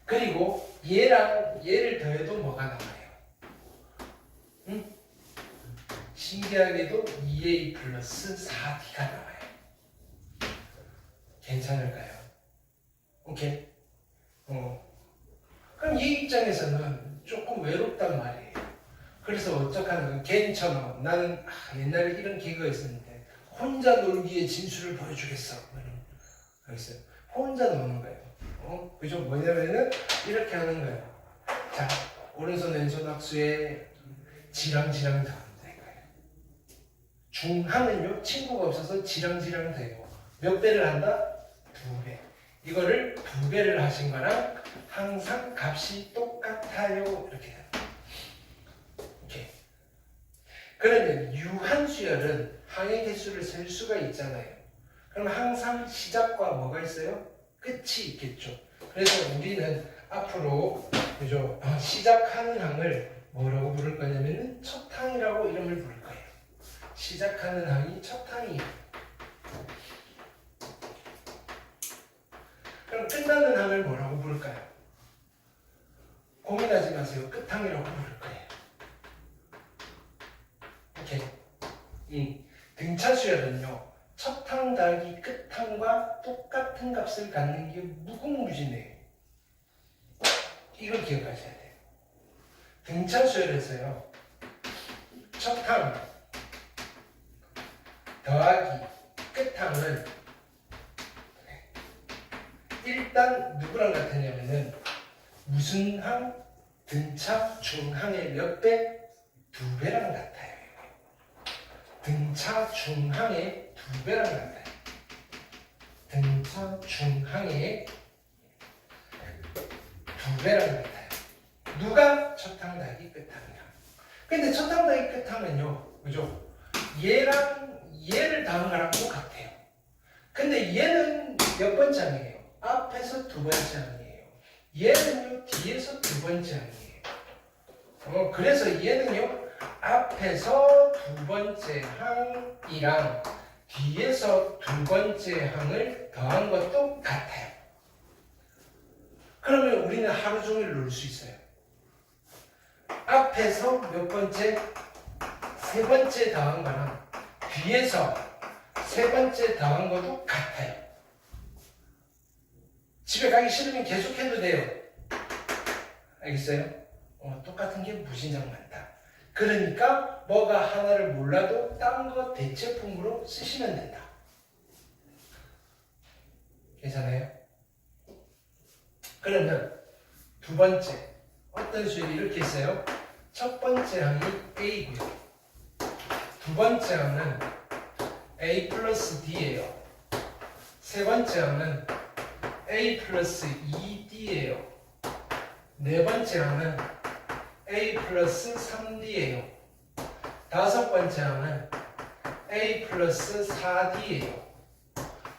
그리고 얘랑 얘를 더해도 뭐가 나와요? 응? 신기하게도 2a 플러스 4d가 나와요. 괜찮을까요? 오케이? 그럼 얘 입장에서는 조금 외롭단 말이에요. 그래서 어떡하는 거야? 괜찮아. 나는 옛날에 이런 개그가 있었는데 혼자 놀기에 진수를 보여주겠어. 알겠어요? 혼자 노는 거예요. 그죠? 뭐냐면은 이렇게 하는 거예요. 자, 오른손 왼손 악수에 지랑지랑 더하면 될 거예요. 중하면요, 친구가 없어서 지랑지랑 돼요. 몇 배를 한다? 2배. 이거를 2배를 하신 거랑 항상 값이 똑같아요. 이렇게 됩니다. 오케이. 그러면 유한수열은 항의 개수를 셀 수가 있잖아요. 그럼 항상 시작과 뭐가 있어요? 끝이 있겠죠. 그래서 우리는 앞으로 그죠? 시작하는 항을 뭐라고 부를 거냐면은 첫 항이라고 이름을 부를 거예요. 시작하는 항이 첫 항이에요. 그럼 끝나는 항을 뭐라고 부를까요? 고민하지 마세요. 끝항이라고 부를 거예요. 오케이. 등차수열은요, 첫항 더하기 끝항과 똑같은 값을 갖는 게 무궁무진해요. 이걸 기억하셔야 돼요. 등차수열에서요, 첫항 더하기 끝항은 일단 누구랑 같으냐면은 무슨 항? 등차 중항의 몇 배? 2배랑 같아요. 등차 중항의 2배랑 같아요. 등차 중항의 2배랑 같아요. 누가 첫항 더하기 끝항이야. 근데 첫항 더하기 끝항은요, 그죠? 얘랑 얘를 더한 거랑 똑같아요. 근데 얘는 몇 번째 항이에요? 앞에서 2번째 항이에요. 얘는요, 뒤에서 2번째 항이에요. 그래서 얘는요, 앞에서 2번째 항이랑 뒤에서 두 번째 항을 더한 것도 같아요. 그러면 우리는 하루 종일 놀 수 있어요. 앞에서 몇 번째? 세 번째 더한 거랑 뒤에서 세 번째 더한 것도 같아요. 집에 가기 싫으면 계속해도 돼요. 알겠어요? 똑같은 게 무진장 많다. 그러니까 뭐가 하나를 몰라도 딴 거 대체품으로 쓰시면 된다. 괜찮아요? 그러면 두 번째 어떤 수열이 이렇게 있어요? 첫 번째 항이 A고요. 두 번째 항은 A 플러스 D예요. 세 번째 항은 A 플러스 2D예요. 네 번째 항은 A 플러스 3D예요. 다섯 번째 항은 A 플러스 4D예요.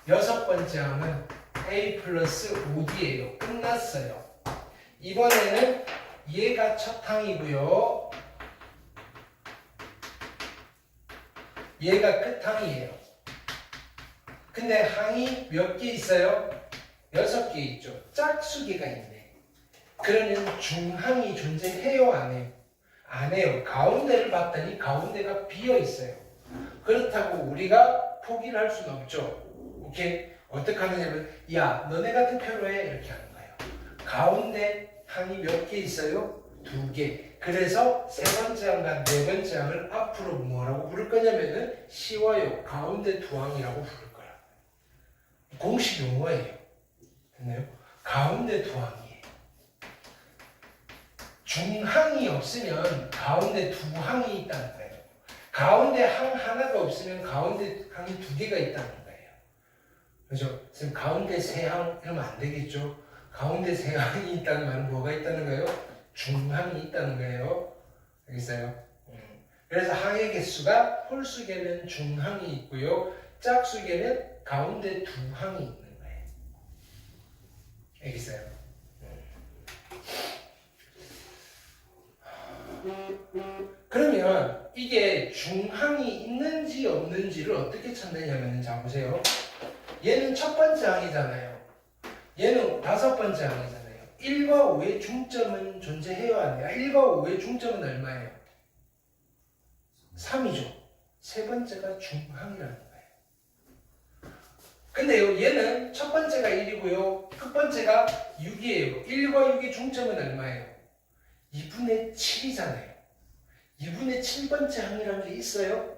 여섯 번째 항은 A 플러스 5D예요. 끝났어요. 이번에는 얘가 첫 항이고요. 얘가 끝항이에요. 근데 항이 몇 개 있어요? 6개 있죠. 짝수개가 있네. 그러면 중항이 존재해요? 안 해요? 안 해요. 가운데를 봤더니 가운데가 비어 있어요. 그렇다고 우리가 포기를 할 수는 없죠. 오케이? 어떻게 하느냐면 야 너네가 득표로 해 이렇게 하는 거예요. 가운데 항이 몇 개 있어요? 2개. 그래서 세 번째 항과 네 번째 항을 앞으로 뭐라고 부를 거냐면은 쉬워요. 가운데 두 항이라고 부를 거야. 공식 용어예요. 됐나요? 가운데 두 항이에요. 중항이 없으면 가운데 두 항이 있다는 거예요. 가운데 항 하나가 없으면 가운데 항이 2개가 있다는 거예요. 그죠? 지금 가운데 세 항 이러면 안 되겠죠? 가운데 세 항이 있다는 말은 뭐가 있다는 거예요? 중항이 있다는 거예요. 알겠어요? 그래서 항의 개수가 홀수계는 중항이 있고요. 짝수계는 가운데 두 항이 있는 거예요. 알겠어요? 그러면 이게 중항이 있는지 없는지를 어떻게 찾느냐면 자 보세요. 얘는 첫 번째 항이잖아요. 얘는 다섯 번째 항이잖아요. 1과 5의 중점은 존재해요? 안 해요? 1과 5의 중점은 얼마예요? 3이죠. 세 번째가 중항이라는 거예요. 근데요, 얘는 첫 번째가 1이고요. 끝 번째가 6이에요. 1과 6의 중점은 얼마예요? 2분의 7이잖아요. 2분의 7번째 항이라는 게 있어요?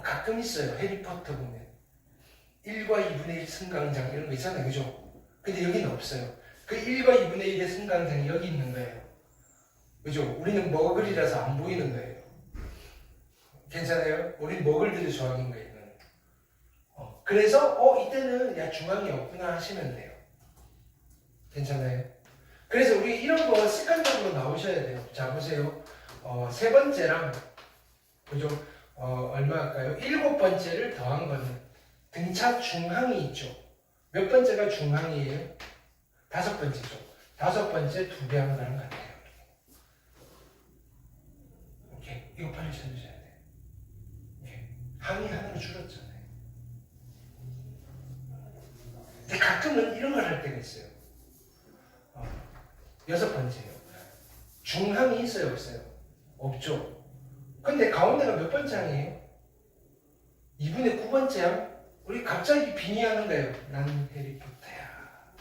가끔 있어요. 해리포터 보면. 1과 2분의 1 승강장 이런 거 있잖아요. 그죠? 근데 여기는 없어요. 그 1과 2분의 1의 승강장이 여기 있는 거예요. 그죠? 우리는 머글이라서 안 보이는 거예요. 괜찮아요? 우린 머글들이 좋아하는 거예요. 그래서 이때는 야 중앙이 없구나 하시면 돼요. 괜찮아요? 그래서 우리 이런 거 습관적으로 나오셔야 돼요. 자 보세요. 세 번째랑 그죠? 얼마 할까요? 7번째를 더한 거는 등차 중항이 있죠. 몇 번째가 중항이에요? 5번째죠. 5번째 2배 하는 거랑 같아요. 오케이. 이거 빨리 찾으셔야 돼요. 오케이. 항이 하나로 줄었잖아요. 근데 가끔은 이런 걸 할 때가 있어요. 6번째요. 중항이 있어요? 없어요? 없죠. 근데 가운데가 몇 번째 항이에요? 2분의 9번째 항? 우리 갑자기 빙의하는 거예요. 나는 해리포터야.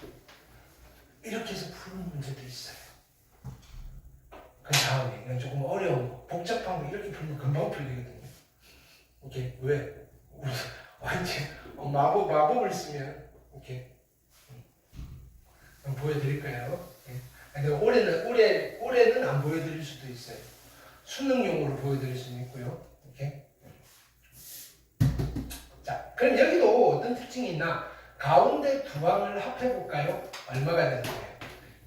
이렇게 해서 푸는 문제도 있어요. 그 다음에 이건 조금 어려운 거, 복잡한 거 이렇게 풀면 금방 풀리거든요. 오케이? 왜? 완전 마법을 쓰면 오케이. 한번 보여드릴까요? 근데 올해는 안 보여드릴 수도 있어요. 수능용으로 보여드릴 수는 있고요. 오케이? 자, 그럼 여기도 어떤 특징이 있나? 가운데 두 항을 합해볼까요? 얼마가 되는 거예요?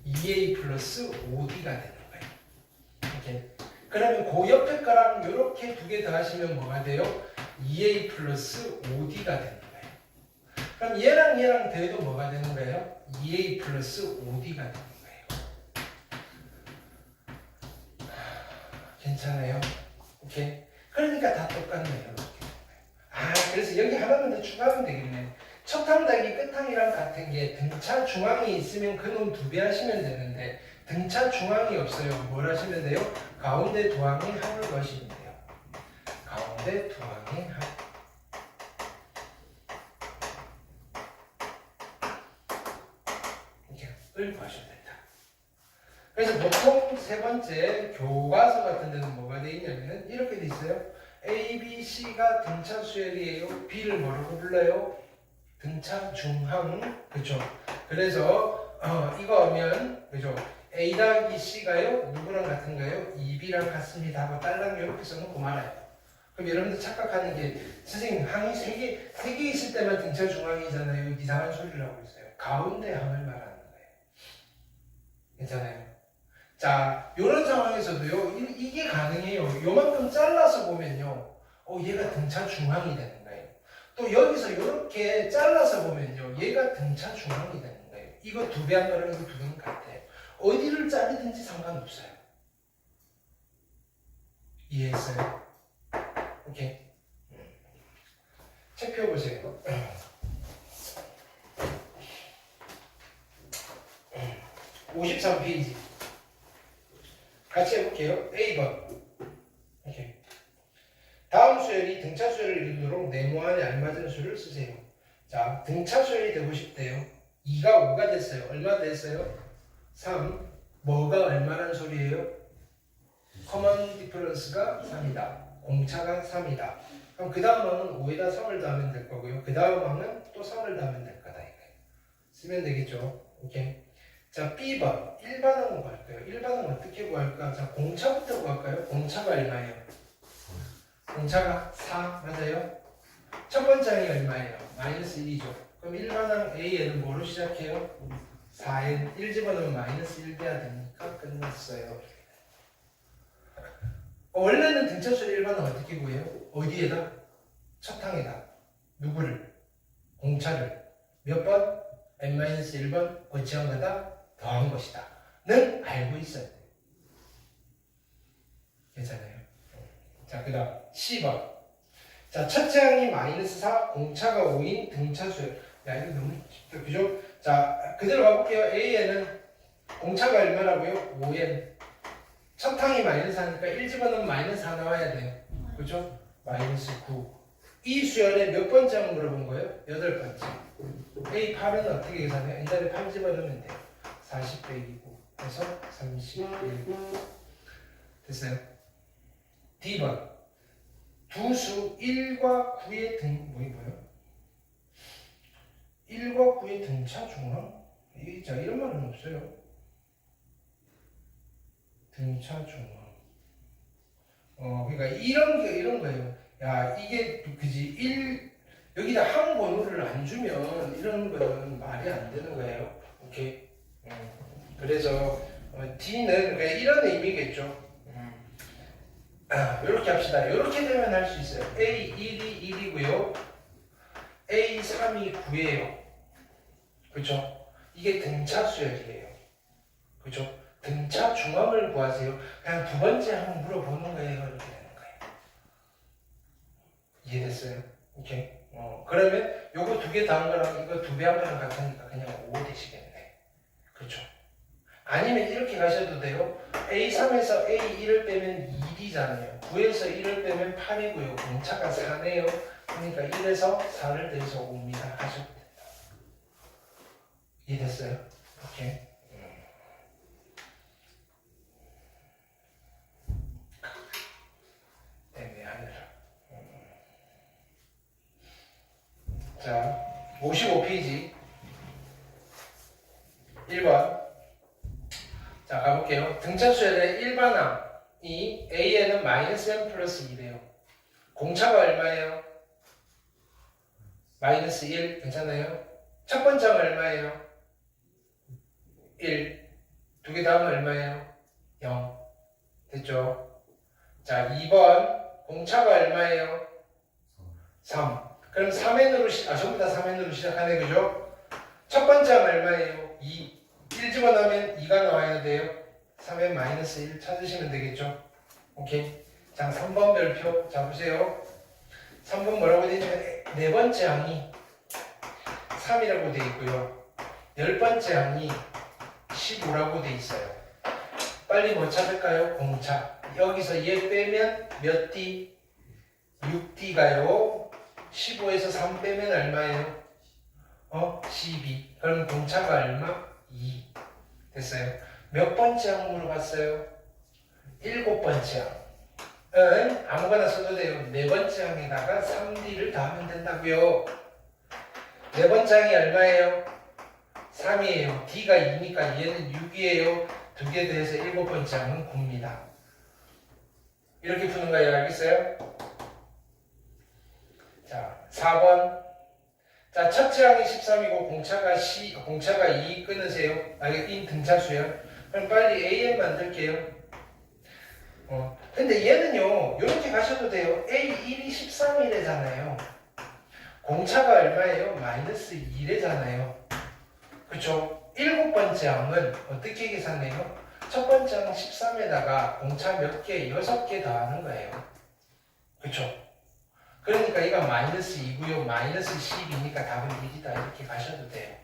2a 플러스 5d가 되는 거예요. 오케이? 그러면 그 옆에 거랑 이렇게 두 개 더하시면 뭐가 돼요? 2a 플러스 5d가 되는 거예요. 그럼 얘랑 더해도 뭐가 되는 거예요? 2a 플러스 5d가 되는 거예요. 괜찮아요? 오케이? 그러니까 다 똑같네요. 이렇게. 그래서 여기 하나만 더 추가하면 되겠네. 첫항 더하기 끝항이랑 같은 게 등차 중앙이 있으면 그놈 2배 하시면 되는데 등차 중앙이 없어요. 뭘 하시면 돼요? 가운데 두 항에 합을 거시면 돼요. 가운데 두 항에 합. 이렇게 을 구하셔야 된다. 그래서 보통 세 번째 교과서 같은 데는 뭐가 돼 있냐면 이렇게 돼 있어요. A, B, C가 등차 수열이에요. B를 뭐라고 불러요? 등차 중항. 그죠? 그래서 이거 하면 그죠? A 더하기 C가요? 누구랑 같은가요? 2B랑 같습니다 하고 딸랑 이렇게 써놓고 말아요. 그럼 여러분들 착각하는 게 선생님 항이 3개 있을 때만 등차 중항이잖아요. 이상한 소리를 하고 있어요. 가운데 항을 말하는 거예요. 괜찮아요? 자, 이런 상황에서도요, 이게 가능해요. 요만큼 잘라서 보면요, 얘가 등차 중앙이 되는 거예요. 또 여기서 이렇게 잘라서 보면요, 얘가 등차 중앙이 되는 거예요. 이거 2배 한 거랑 이거 2배는 같아요. 어디를 자르든지 상관없어요. 이해했어요? 오케이. 책 펴보세요. 53페이지. 같이 해볼게요. A번. 오케이. 다음 수열이 등차 수열을 이루도록 네모안에 알맞은 수를 쓰세요. 자, 등차 수열이 되고 싶대요. 2가 5가 됐어요. 얼마 됐어요? 3. 뭐가 얼마란 소리예요? 커먼 디퍼런스가 3이다. 공차가 3이다. 그럼 그 다음 항은 5에다 3을 더하면 될 거고요. 그 다음 항은 또 3을 더하면 될 거다. 이거예요. 쓰면 되겠죠. 오케이. 자, B번. 일반항은 구할까요? 일반항은 어떻게 구할까? 자, 공차부터 구할까요? 공차가 얼마예요? 공차가 4. 맞아요? 첫 번째 항이 얼마예요? 마이너스 1이죠. 그럼 일반항 A에는 뭐로 시작해요? 4에 1 집어넣으면 마이너스 1 돼야 되니까 끝났어요. 원래는 등차수열 일반항 어떻게 구해요? 어디에다? 첫 항에다. 누구를? 공차를. 몇 번? n-1번 어찌한 거다? 더한 것이다. 는 알고 있어야 돼요. 괜찮아요? 자, 그 다음 C번. 자, 첫째 항이 마이너스 4, 공차가 5인 등차수열. 야, 이거 너무 쉽다. 그죠? 자, 그대로 가볼게요. A에는 공차가 얼마라고요? 5n. 첫 항이 마이너스 4니까 1 집어넣으면 마이너스 4 나와야 돼요. 그죠? 마이너스 9. 이 수열의 몇 번째 항 물어본 거예요? 8번째. A8은 어떻게 계산해요? 옛날에 8 집어넣으면 돼요. 40 빼기 9. 그래서 31. 됐어요? D번. 두 수 1과 9의 뭐예요? 1과 9의 등차 중앙? 자, 이런 말은 없어요. 등차 중앙. 그러니까 이런 거예요. 야, 이게 그지? 여기다 항 번호를 안 주면 이런 거는 말이 안 되는 거예요. 오케이. 그래서 D는 그러니까 이런 의미겠죠. 이렇게 합시다. 이렇게 되면 할 수 있어요. A1이 1이고요. A3이 9예요. 그죠? 이게 등차 수열이에요. 그죠? 등차 중앙을 구하세요. 그냥 두 번째 항 물어보는 거예요. 이렇게 되는 거예요. 이해됐어요? 오케이. 그러면 요거 2개 더한 거랑 이거 2배 한 거랑 같으니까 그냥 5 되시겠네. 그렇죠? 아니면 이렇게 가셔도 돼요. A3에서 A1을 빼면 1이잖아요. 9에서 1을 빼면 8이고요. 공차가 4네요. 그러니까 1에서 4를 더해서 5입니다. 하셔도 된다. 이해됐어요? 오케이. 애매하네요. 자, 55페이지 1번. 자, 가볼게요. 등차수열의 일반항이 A에는 마이너스 n 플러스 2래요. 공차가 얼마예요? 마이너스 1. 괜찮아요? 첫 번째가 얼마예요? 1. 2개 다음은 얼마예요? 0. 됐죠? 자, 2번. 공차가 얼마예요? 3. 그럼 3n으로 전부 다 3n으로 시작하네. 그죠? 첫 번째가 얼마예요? 2. 1 집어넣으면 2가 나와야 돼요. 3의 마이너스 1 찾으시면 되겠죠? 오케이. 자, 3번 별표. 자, 보세요. 3번 뭐라고 돼 있냐면 네 번째 항이 3이라고 돼 있고요. 10번째 항이 15라고 돼 있어요. 빨리 뭐 찾을까요? 공차. 여기서 얘 빼면 몇 D? 6D가요. 15에서 3 빼면 얼마예요? 12. 그럼 공차가 얼마? 2. 됐어요. 몇 번째 항 물어봤어요? 7번째 항. 은 아무거나 써도 돼요. 네 번째 항에다가 3D를 더하면 된다고요. 네 번째 항이 얼마예요? 3이에요. D가 2니까 얘는 6이에요. 두 개 더해서 7번째 항은 9입니다. 이렇게 푸는 거예요. 알겠어요? 자, 4번. 자, 첫째 항이 13이고 공차가 2 끊으세요. 인 등차수요. 그럼 빨리 AN 만들게요. 근데 얘는요, 이렇게 가셔도 돼요. A1이 13이래잖아요. 공차가 얼마예요? 마이너스 2래잖아요. 그쵸? 7번째 항은 어떻게 계산해요? 첫 번째 항 13에다가 공차 몇 개? 6개 더하는 거예요. 그쵸? 그러니까 이가 마이너스 2고요. 마이너스 10이니까 답은 1이다. 이렇게 가셔도 돼요.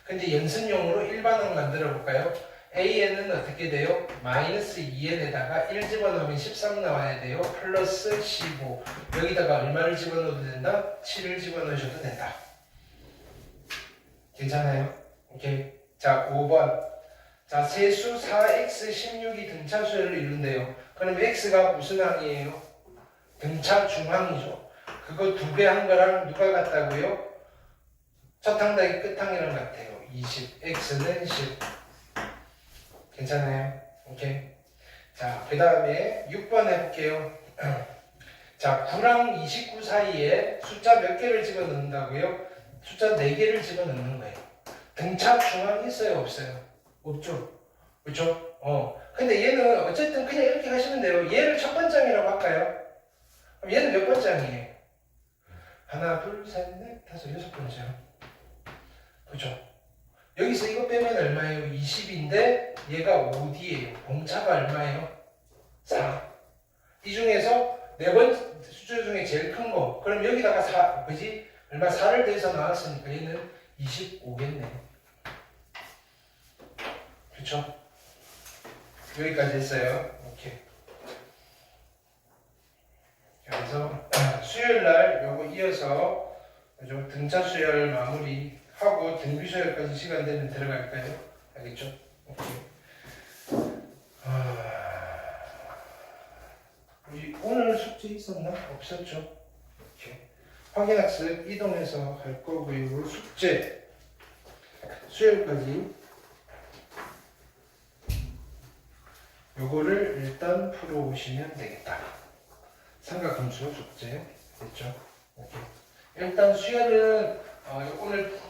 근데 연습용으로 일반항 만들어 볼까요? AN은 어떻게 돼요? 마이너스 2n에다가 1 집어넣으면 13 나와야 돼요. 플러스 15. 여기다가 얼마를 집어넣어도 된다? 7을 집어넣으셔도 된다. 괜찮아요? 오케이. 자, 5번. 자, 세수 4x 16이 등차수열을 이룬대요. 그럼 x가 무슨 항이에요? 등차 중항이죠. 그거 2배 한 거랑 누가 같다고요? 첫 항 더하기 끝 항이랑 같아요. 20. x는 10. 괜찮아요? 오케이. 자, 그 다음에 6번 해볼게요. 자, 9랑 29 사이에 숫자 몇 개를 집어넣는다고요? 숫자 4개를 집어넣는 거예요. 등차 중항이 있어요? 없어요? 없죠? 그쵸? 근데 얘는 어쨌든 그냥 이렇게 하시면 돼요. 얘를 첫 번째 항이라고 할까요? 그럼 얘는 몇 번째 항이에요? 하나, 둘, 셋, 넷, 다섯, 6번째 항. 그쵸? 여기서 이거 빼면 얼마예요? 20인데 얘가 5D예요. 공차가 얼마예요? 4. 이 중에서 네 번째 숫자 중에 제일 큰 거. 그럼 여기다가 4, 그지? 얼마 4를 더해서 나왔으니까 얘는 25겠네. 그쵸? 여기까지 했어요. 오케이. 그래서 수요일날 요거 이어서 등차 수열 마무리 하고 등비 수열까지 시간 되면 들어갈까요? 알겠죠? 오케이. 우리 오늘 숙제 있었나? 없었죠? 오케이. 확인학습 이동해서 할 거고요. 숙제 수요일까지 요거를 일단 풀어오시면 되겠다. 삼각함수 숙제 됐죠? 오케이. 일단 수열은 오늘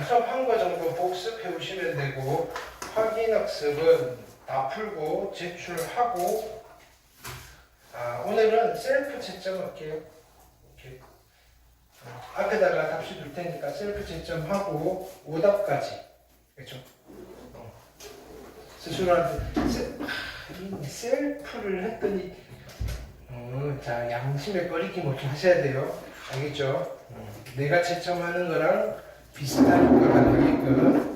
수업한 거 정도 복습해 오시면 되고, 확인학습은 다 풀고 제출하고, 오늘은 셀프 채점할게요. 오케이. 앞에다가 답시 둘 테니까 셀프 채점하고 오답까지. 그렇죠? 스스로한테 셀프를 했더니 자, 양심의 꺼리낌 없이 하셔야 돼요. 알겠죠? 내가 채점하는 거랑 비슷한 거 하게끔